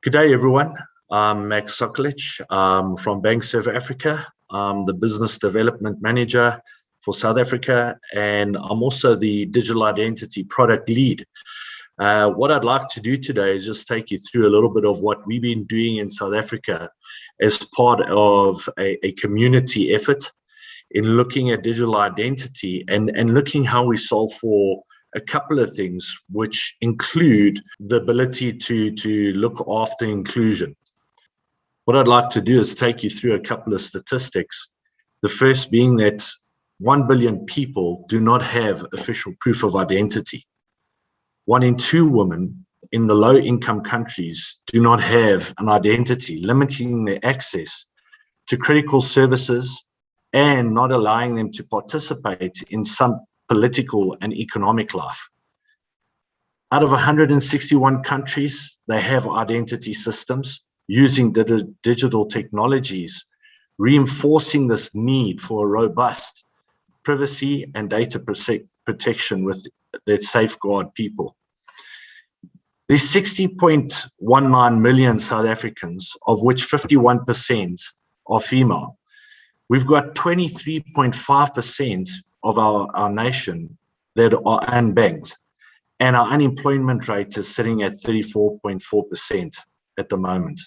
Good day, everyone. I'm Max Sokolich from BankServAfrica. I'm the Business Development Manager for South Africa, and I'm also the Digital Identity Product Lead. What I'd like to do today is just take you through a little bit of what we've been doing in South Africa as part of a community effort in looking at digital identity and looking how we solve for a couple of things, which include the ability to look after inclusion. What I'd like to do is take you through a couple of statistics. The first being that 1 billion people do not have official proof of identity. 1 in 2 women in the low-income countries do not have an identity, limiting their access to critical services and not allowing them to participate in some political and economic life. Out of 161 countries, they have identity systems using digital technologies, reinforcing this need for a robust privacy and data protection that safeguard people. There's 60.19 million South Africans, of which 51% are female. We've got 23.5% of our nation that are unbanked, and our unemployment rate is sitting at 34.4% at the moment.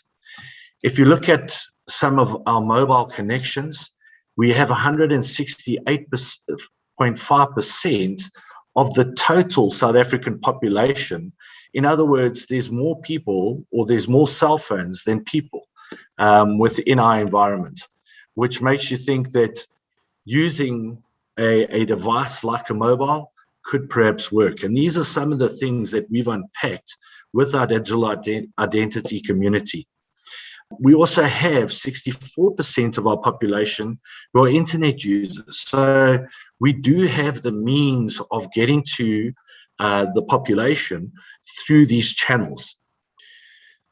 If you look at some of our mobile connections, we have 168.5% of the total South African population. In other words, there's more people, or there's more cell phones than people within our environment, which makes you think that using a device like a mobile could perhaps work. And these are some of the things that we've unpacked with our digital identity community. We also have 64% of our population who are internet users. So we do have the means of getting to the population through these channels.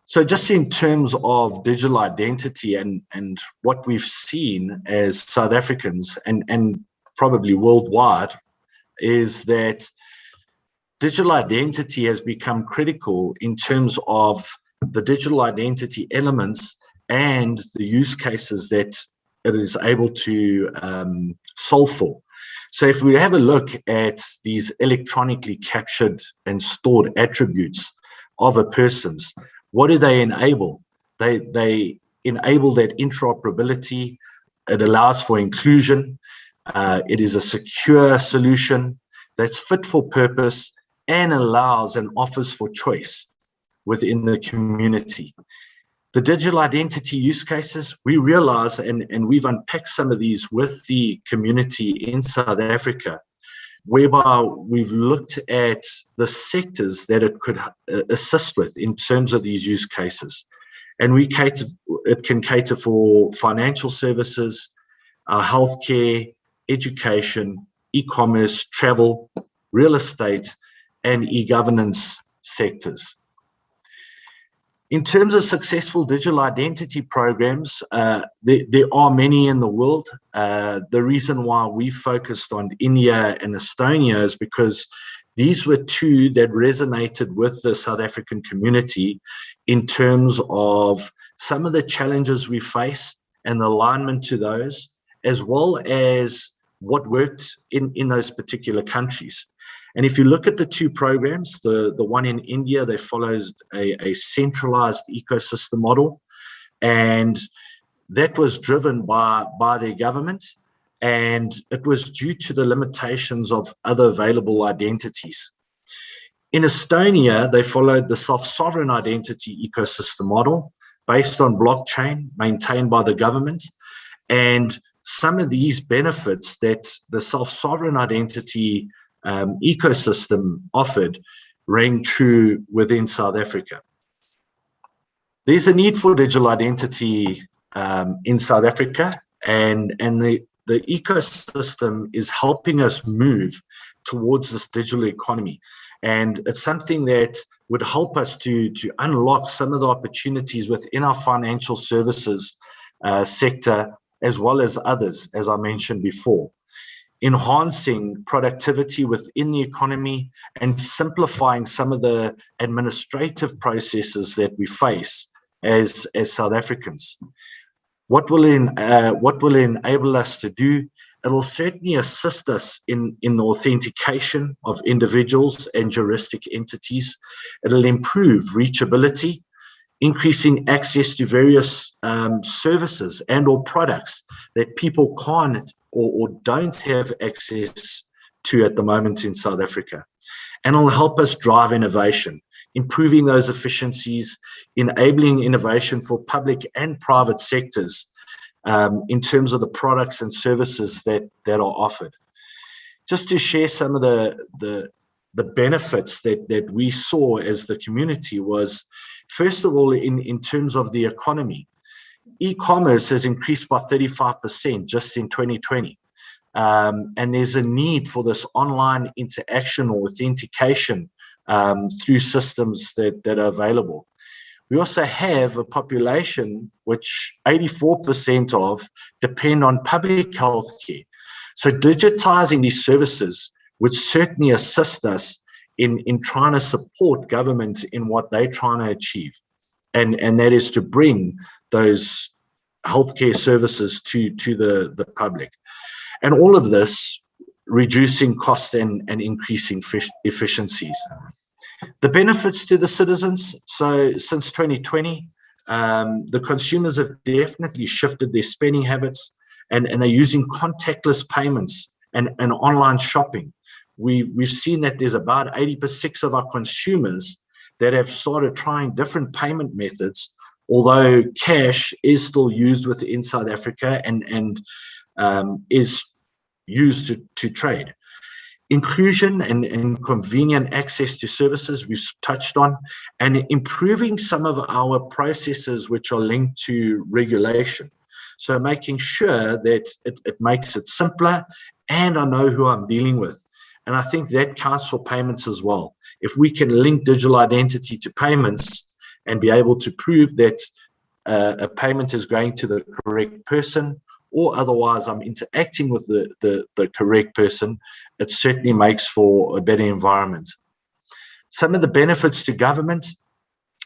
So just in terms of digital identity and what we've seen as South Africans and probably worldwide, is that digital identity has become critical in terms of the digital identity elements and the use cases that it is able to solve for. So if we have a look at these electronically captured and stored attributes of a person's, what do they enable? They enable that interoperability. It allows for inclusion. It is a secure solution that's fit for purpose and allows and offers for choice within the community. The digital identity use cases, we realize, and we've unpacked some of these with the community in South Africa, whereby we've looked at the sectors that it could assist with in terms of these use cases. And it can cater for financial services, healthcare, education, e-commerce, travel, real estate, and e-governance sectors. In terms of successful digital identity programs, there are many in the world. The reason why we focused on India and Estonia is because these were 2 that resonated with the South African community in terms of some of the challenges we face and the alignment to those, as well as what worked in those particular countries. And if you look at the 2 programs, the one in India, they follows a centralized ecosystem model, and that was driven by their government, and it was due to the limitations of other available identities. In Estonia, they followed the self-sovereign identity ecosystem model based on blockchain maintained by the government, and some of these benefits that the self-sovereign identity ecosystem offered rang true within South Africa. There's a need for digital identity in South Africa, and the ecosystem is helping us move towards this digital economy. And it's something that would help us to unlock some of the opportunities within our financial services sector, as well as others, as I mentioned before, enhancing productivity within the economy and simplifying some of the administrative processes that we face as South Africans. What will enable us to do? It will certainly assist us in the authentication of individuals and juristic entities. It'll improve reachability, increasing access to various services and or products that people can't or don't have access to at the moment in South Africa. And it'll help us drive innovation, improving those efficiencies, enabling innovation for public and private sectors in terms of the products and services that are offered. Just to share some of the benefits that we saw as the community was, first of all, in terms of the economy. E-commerce has increased by 35% just in 2020. And there's a need for this online interaction or authentication through systems that are available. We also have a population which 84% of depend on public health care. So digitizing these services would certainly assist us in trying to support government in what they're trying to achieve. And that is to bring those healthcare services to the public. And all of this reducing cost and increasing efficiencies. The benefits to the citizens. So since 2020, the consumers have definitely shifted their spending habits and they're using contactless payments and online shopping. We've seen that there's about 86% of our consumers that have started trying different payment methods, although cash is still used within South Africa and is used to trade. Inclusion and convenient access to services we've touched on, and improving some of our processes which are linked to regulation. So making sure that it makes it simpler and I know who I'm dealing with. And I think that counts for payments as well. If we can link digital identity to payments and be able to prove that a payment is going to the correct person, or otherwise I'm interacting with the correct person, it certainly makes for a better environment. Some of the benefits to government: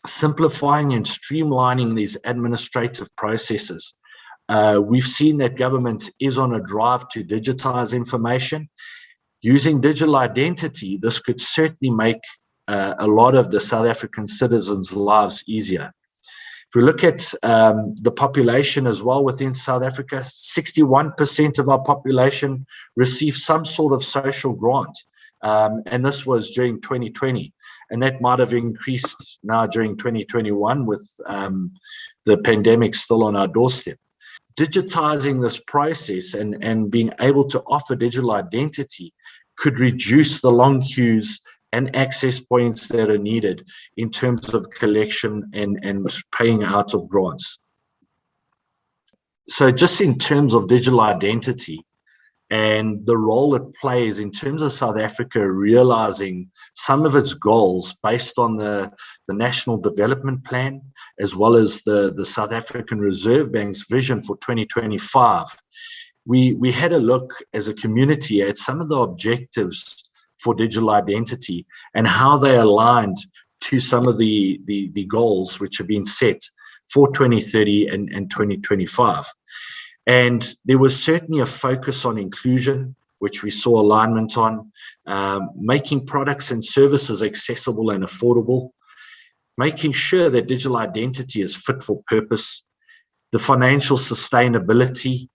simplifying and streamlining these administrative processes. We've seen that government is on a drive to digitize information. Using digital identity, this could certainly make a lot of the South African citizens' lives easier. If we look at the population as well within South Africa, 61% of our population received some sort of social grant. And this was during 2020. And that might have increased now during 2021 with the pandemic still on our doorstep. Digitizing this process and being able to offer digital identity could reduce the long queues and access points that are needed in terms of collection and paying out of grants. So just in terms of digital identity and the role it plays in terms of South Africa realizing some of its goals based on the National Development Plan, as well as the South African Reserve Bank's vision for 2025, we had a look as a community at some of the objectives for digital identity and how they aligned to some of the goals which have been set for 2030 and 2025. And there was certainly a focus on inclusion, which we saw alignment on, making products and services accessible and affordable, making sure that digital identity is fit for purpose, the financial sustainability,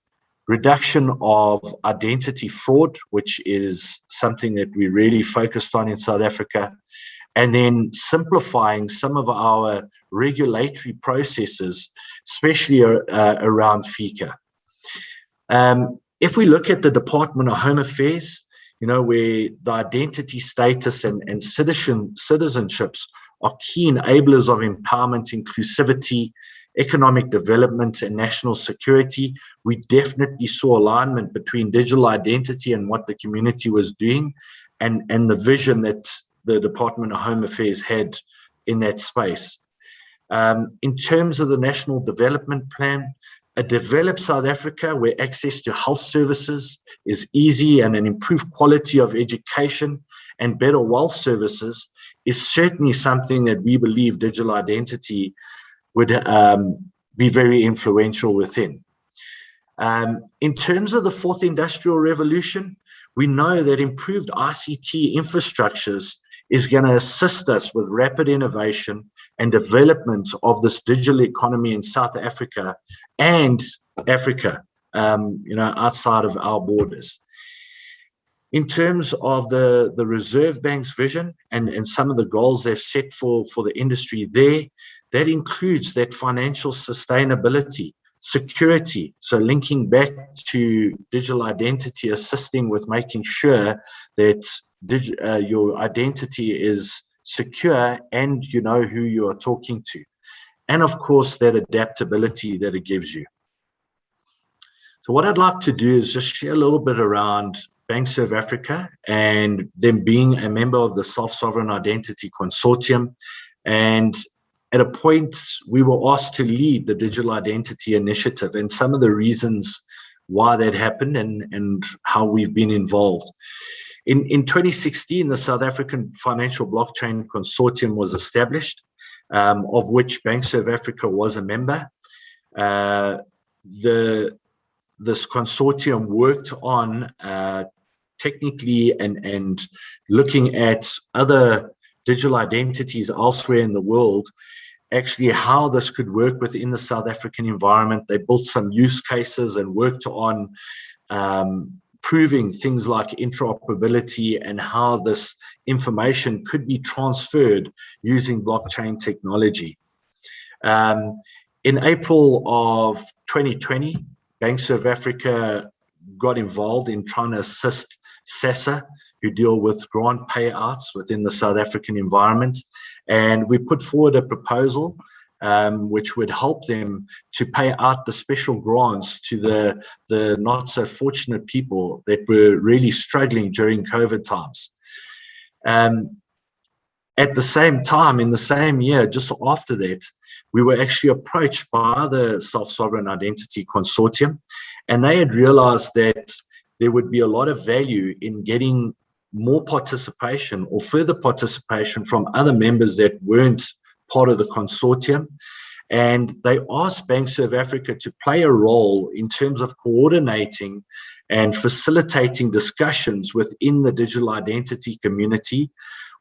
reduction of identity fraud, which is something that we really focused on in South Africa, and then simplifying some of our regulatory processes, especially around FICA. If we look at the Department of Home Affairs, where the identity status and citizenships are key enablers of empowerment, inclusivity, economic development, and national security, we definitely saw alignment between digital identity and what the community was doing and the vision that the Department of Home Affairs had in that space. In terms of the National Development Plan, a developed South Africa where access to health services is easy and an improved quality of education and better wealth services is certainly something that we believe digital identity would be very influential within. In terms of the fourth industrial revolution, we know that improved ICT infrastructures is going to assist us with rapid innovation and development of this digital economy in South Africa and Africa, outside of our borders. In terms of the Reserve Bank's vision and some of the goals they've set for the industry there, that includes that financial sustainability, security, so linking back to digital identity, assisting with making sure that your identity is secure and you know who you are talking to. And of course, that adaptability that it gives you. So what I'd like to do is just share a little bit around BankServAfrica and them being a member of the Self-Sovereign Identity Consortium. And at a point, we were asked to lead the Digital Identity Initiative and some of the reasons why that happened and how we've been involved. In 2016, the South African Financial Blockchain Consortium was established, of which BankServAfrica was a member. This consortium worked on technically and looking at other digital identities elsewhere in the world, actually how this could work within the South African environment. They built some use cases and worked on proving things like interoperability and how this information could be transferred using blockchain technology. In April of 2020, BankServAfrica got involved in trying to assist SASSA, who deal with grant payouts within the South African environment. And we put forward a proposal which would help them to pay out the special grants to the not so fortunate people that were really struggling during COVID times. At the same time, in the same year, just after that, we were actually approached by the Self-Sovereign Identity Consortium, and they had realized that there would be a lot of value in getting more participation or further participation from other members that weren't part of the consortium. And they asked BankServAfrica to play a role in terms of coordinating and facilitating discussions within the digital identity community,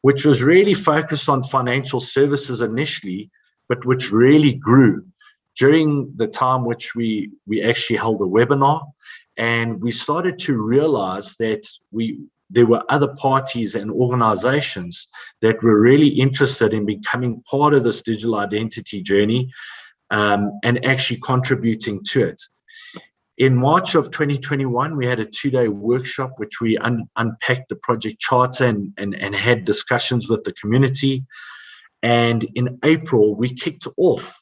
which was really focused on financial services initially, but which really grew during the time which we actually held a webinar. And we started to realize that there were other parties and organizations that were really interested in becoming part of this digital identity journey and actually contributing to it. In March of 2021, we had a 2-day workshop which we unpacked the project charter and had discussions with the community. And in April, we kicked off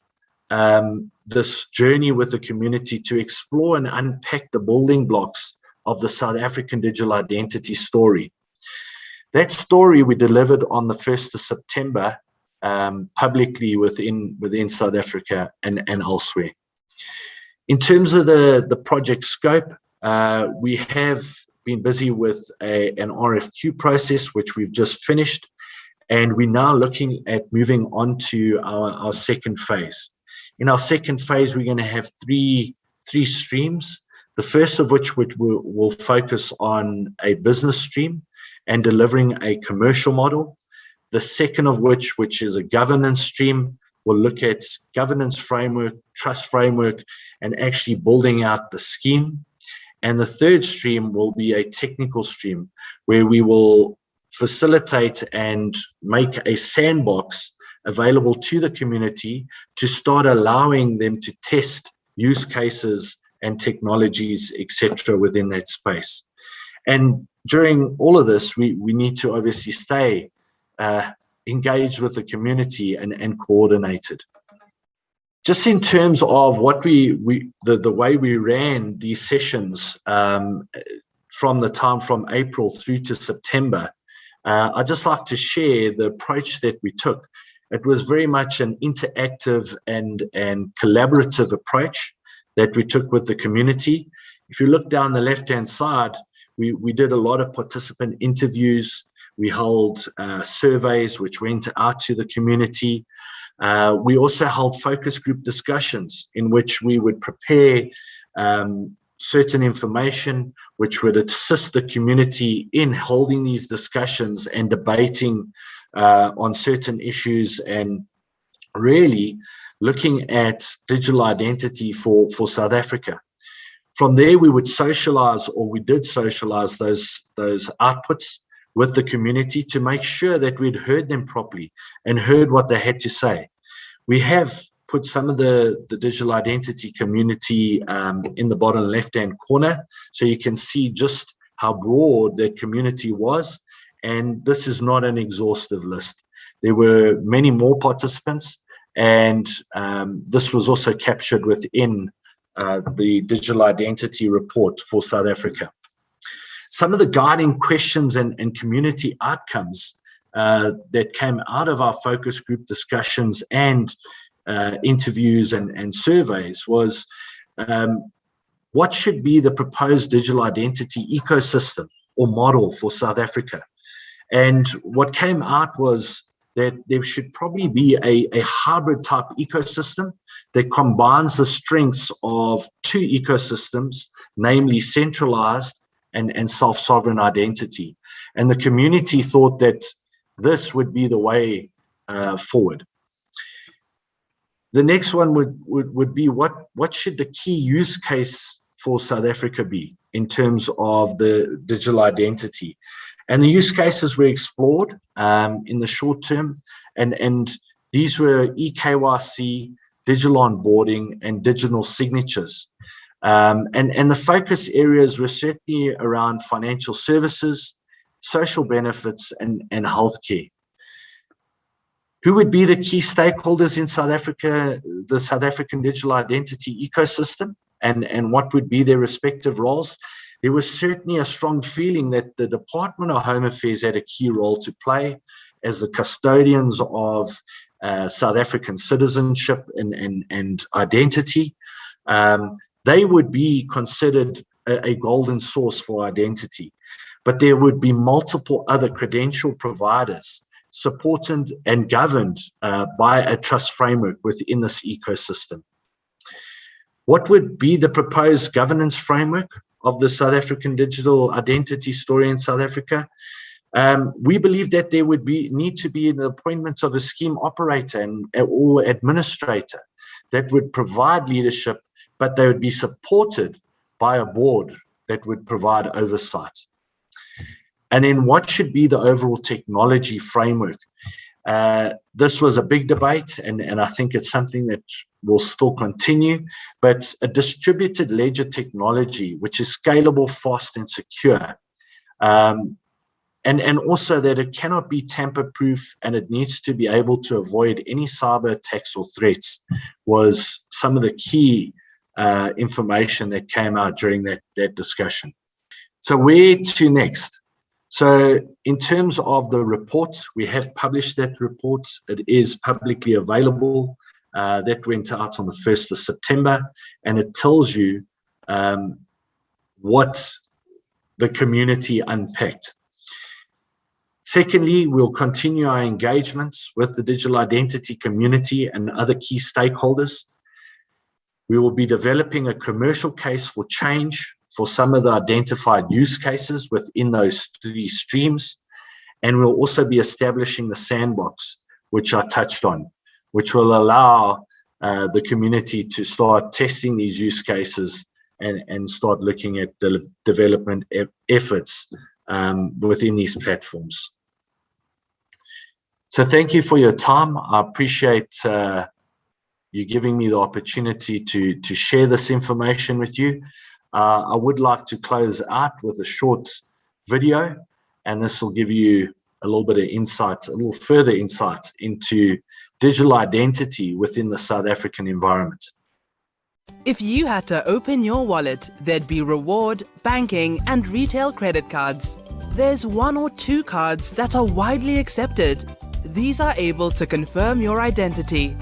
this journey with the community to explore and unpack the building blocks of the South African digital identity story. That story we delivered on the 1st of September publicly within South Africa and elsewhere. In terms of the project scope, we have been busy with an RFQ process, which we've just finished, and we're now looking at moving on to our second phase. In our second phase, we're going to have three streams. The first of which will focus on a business stream and delivering a commercial model. The second of which is a governance stream, will look at governance framework, trust framework, and actually building out the scheme. And the third stream will be a technical stream where we will facilitate and make a sandbox available to the community to start allowing them to test use cases and technologies, etc., within that space. And during all of this, we need to obviously stay engaged with the community and coordinated. Just in terms of what the way we ran these sessions from the time from April through to September, I'd just like to share the approach that we took. It was very much an interactive and collaborative approach that we took with the community. If you look down the left-hand side, we did a lot of participant interviews. We held surveys which went out to the community. We also held focus group discussions in which we would prepare certain information which would assist the community in holding these discussions and debating on certain issues, and really looking at digital identity for South Africa. From there, we would socialize, or we did socialize those outputs with the community to make sure that we'd heard them properly and heard what they had to say. We have put some of the digital identity community in the bottom left-hand corner, so you can see just how broad that community was. And this is not an exhaustive list. There were many more participants, and this was also captured within the digital identity report for South Africa. Some of the guiding questions and community outcomes that came out of our focus group discussions and interviews and surveys was what should be the proposed digital identity ecosystem or model for South Africa. And what came out was that there should probably be a hybrid type ecosystem that combines the strengths of two ecosystems, namely centralized and self-sovereign identity. And the community thought that this would be the way forward. The next one would be what should the key use case for South Africa be in terms of the digital identity? And the use cases were explored in the short term, and these were eKYC, digital onboarding, and digital signatures. And the focus areas were certainly around financial services, social benefits, and healthcare. Who would be the key stakeholders in South Africa, the South African digital identity ecosystem, and what would be their respective roles? There was certainly a strong feeling that the Department of Home Affairs had a key role to play as the custodians of South African citizenship and identity. They would be considered a golden source for identity, but there would be multiple other credential providers supported and governed by a trust framework within this ecosystem. What would be the proposed governance framework of the South African digital identity story in South Africa? We believe that there would need to be the appointment of a scheme operator or administrator that would provide leadership, but they would be supported by a board that would provide oversight. And then what should be the overall technology framework? This was a big debate, and I think it's something that will still continue, but a distributed ledger technology, which is scalable, fast, and secure. And also that it cannot be tamper-proof, and it needs to be able to avoid any cyber attacks or threats, was some of the key information that came out during that discussion. So where to next? So in terms of the report, we have published that report. It is publicly available. That went out on the 1st of September, and it tells you what the community unpacked. Secondly, we'll continue our engagements with the digital identity community and other key stakeholders. We will be developing a commercial case for change for some of the identified use cases within those three streams. And we'll also be establishing the sandbox, which I touched on, which will allow the community to start testing these use cases and start looking at the development efforts within these platforms. So thank you for your time. I appreciate you giving me the opportunity to share this information with you. I would like to close out with a short video, and this will give you a little bit of insight, a little further insight into digital identity within the South African environment. If you had to open your wallet, there'd be reward, banking, and retail credit cards. There's one or two cards that are widely accepted. These are able to confirm your identity.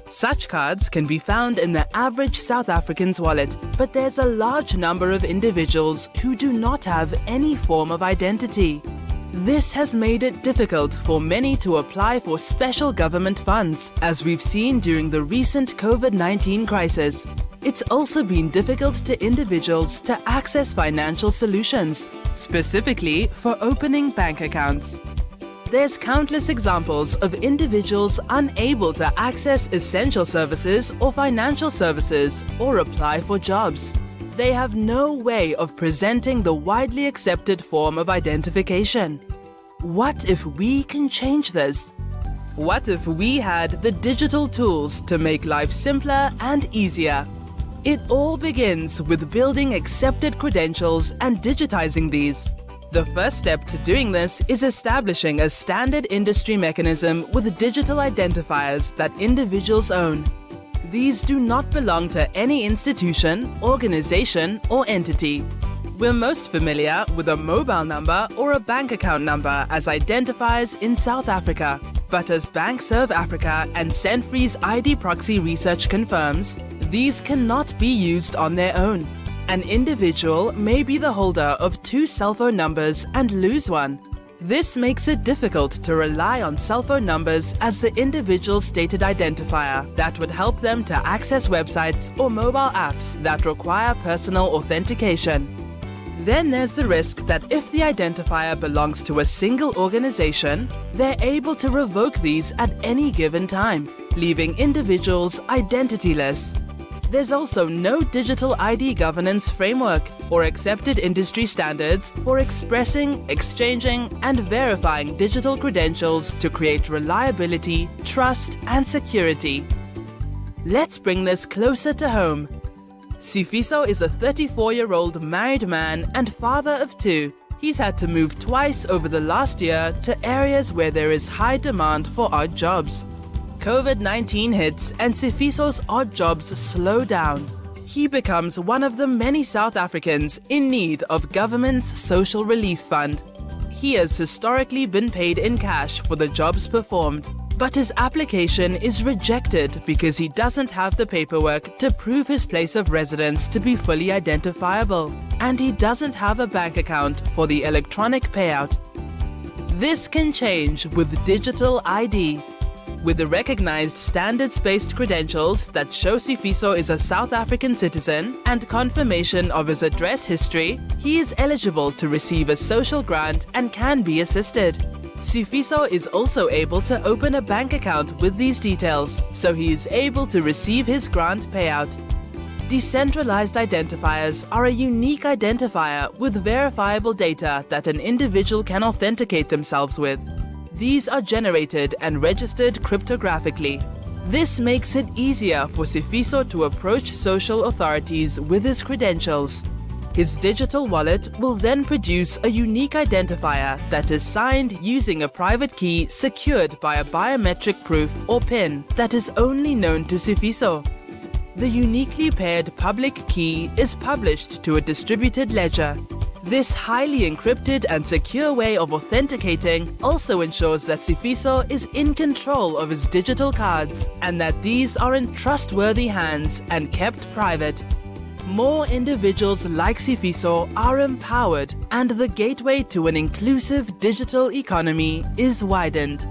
Such cards can be found in the average South African's wallet, but there's a large number of individuals who do not have any form of identity. This has made it difficult for many to apply for special government funds, as we've seen during the recent COVID-19 crisis. It's also been difficult to individuals to access financial solutions, specifically for opening bank accounts. There's countless examples of individuals unable to access essential services or financial services or apply for jobs. They have no way of presenting the widely accepted form of identification. What if we can change this? What if we had the digital tools to make life simpler and easier? It all begins with building accepted credentials and digitizing these. The first step to doing this is establishing a standard industry mechanism with digital identifiers that individuals own. These do not belong to any institution, organization, or entity. We're most familiar with a mobile number or a bank account number as identifiers in South Africa. But as BankServAfrica and Sentfree's ID proxy research confirms, these cannot be used on their own. An individual may be the holder of 2 cell phone numbers and lose one. This makes it difficult to rely on cell phone numbers as the individual's stated identifier that would help them to access websites or mobile apps that require personal authentication. Then there's the risk that if the identifier belongs to a single organization, they're able to revoke these at any given time, leaving individuals identityless. There's also no digital ID governance framework or accepted industry standards for expressing, exchanging, and verifying digital credentials to create reliability, trust, and security. Let's bring this closer to home. Sifiso is a 34-year-old married man and father of 2. He's had to move twice over the last year to areas where there is high demand for odd jobs. COVID-19 hits and Sifiso's odd jobs slow down. He becomes one of the many South Africans in need of government's social relief fund. He has historically been paid in cash for the jobs performed, but his application is rejected because he doesn't have the paperwork to prove his place of residence to be fully identifiable, and he doesn't have a bank account for the electronic payout. This can change with digital ID. With the recognized standards-based credentials that show Sifiso is a South African citizen and confirmation of his address history, he is eligible to receive a social grant and can be assisted. Sifiso is also able to open a bank account with these details, so he is able to receive his grant payout. Decentralized identifiers are a unique identifier with verifiable data that an individual can authenticate themselves with. These are generated and registered cryptographically. This makes it easier for Sifiso to approach social authorities with his credentials. His digital wallet will then produce a unique identifier that is signed using a private key secured by a biometric proof or PIN that is only known to Sifiso. The uniquely paired public key is published to a distributed ledger. This highly encrypted and secure way of authenticating also ensures that Sifiso is in control of his digital cards and that these are in trustworthy hands and kept private. More individuals like Sifiso are empowered, and the gateway to an inclusive digital economy is widened.